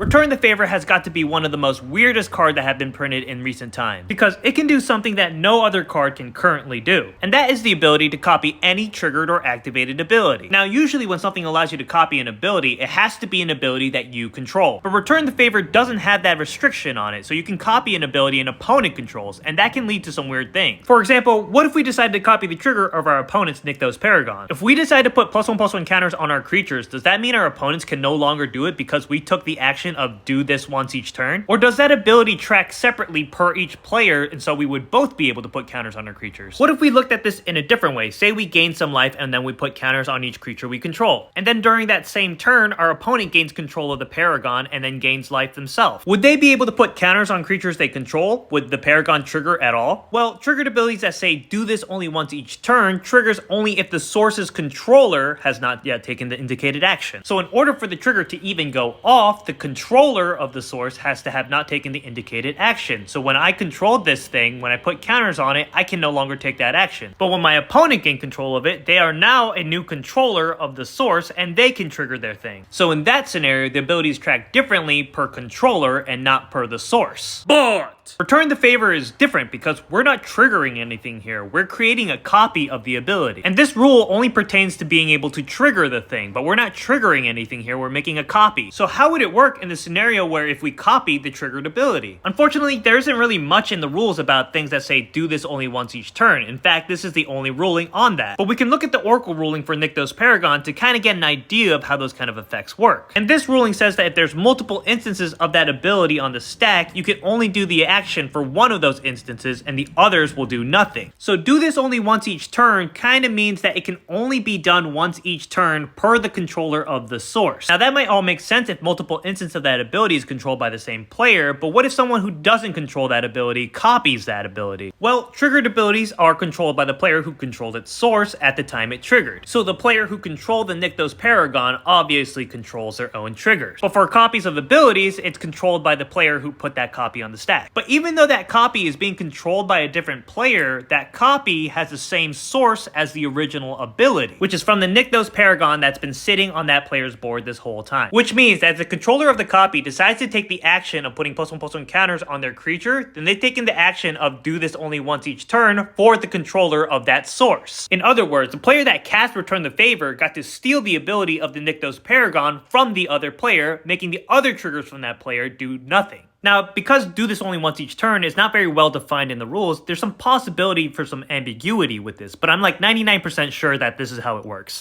Return the Favor has got to be one of the most weirdest cards that have been printed in recent times, because it can do something that no other card can currently do, and that is the ability to copy any triggered or activated ability. Now, usually when something allows you to copy an ability, it has to be an ability that you control, but Return the Favor doesn't have that restriction on it, so you can copy an ability an opponent controls, and that can lead to some weird things. For example, what if we decide to copy the trigger of our opponent's Nykthos Paragon? If we decide to put +1/+1 counters on our creatures, does that mean our opponents can no longer do it because we took the action of do this once each turn? Or does that ability track separately per each player, and so we would both be able to put counters on our creatures? What if we looked at this in a different way? Say we gain some life and then we put counters on each creature we control, and then during that same turn our opponent gains control of the Paragon and then gains life themselves. Would they be able to put counters on creatures they control? Would the Paragon trigger at all? Well, triggered abilities that say do this only once each turn triggers only if the source's controller has not yet taken the indicated action. So in order for the trigger to even go off, the controller of the source has to have not taken the indicated action. So when I controlled this thing, when I put counters on it, I can no longer take that action. But when my opponent gained control of it, they are now a new controller of the source and they can trigger their thing. So in that scenario, the abilities track differently per controller and not per the source. But Return the Favor is different because we're not triggering anything here. We're creating a copy of the ability. And this rule only pertains to being able to trigger the thing, but we're not triggering anything here. We're making a copy. So how would it work in the scenario where if we copy the triggered ability? Unfortunately, there isn't really much in the rules about things that say do this only once each turn. In fact, this is the only ruling on that. But we can look at the Oracle ruling for Nykthos Paragon to kind of get an idea of how those kind of effects work. And this ruling says that if there's multiple instances of that ability on the stack, you can only do the action for one of those instances and the others will do nothing. So do this only once each turn kind of means that it can only be done once each turn per the controller of the source. Now that might all make sense if multiple instances of that ability is controlled by the same player, but what if someone who doesn't control that ability copies that ability? Well, triggered abilities are controlled by the player who controlled its source at the time it triggered. So the player who controlled the Nykthos Paragon obviously controls their own triggers. But for copies of abilities, it's controlled by the player who put that copy on the stack. But even though that copy is being controlled by a different player, that copy has the same source as the original ability, which is from the Nykthos Paragon that's been sitting on that player's board this whole time. Which means that if the controller of the copy decides to take the action of putting +1/+1 counters on their creature, then they've taken the action of do this only once each turn for the controller of that source. In other words, the player that cast Return the Favor got to steal the ability of the Nykthos Paragon from the other player, making the other triggers from that player do nothing. Now, because do this only once each turn is not very well defined in the rules, there's some possibility for some ambiguity with this, but I'm like 99% sure that this is how it works.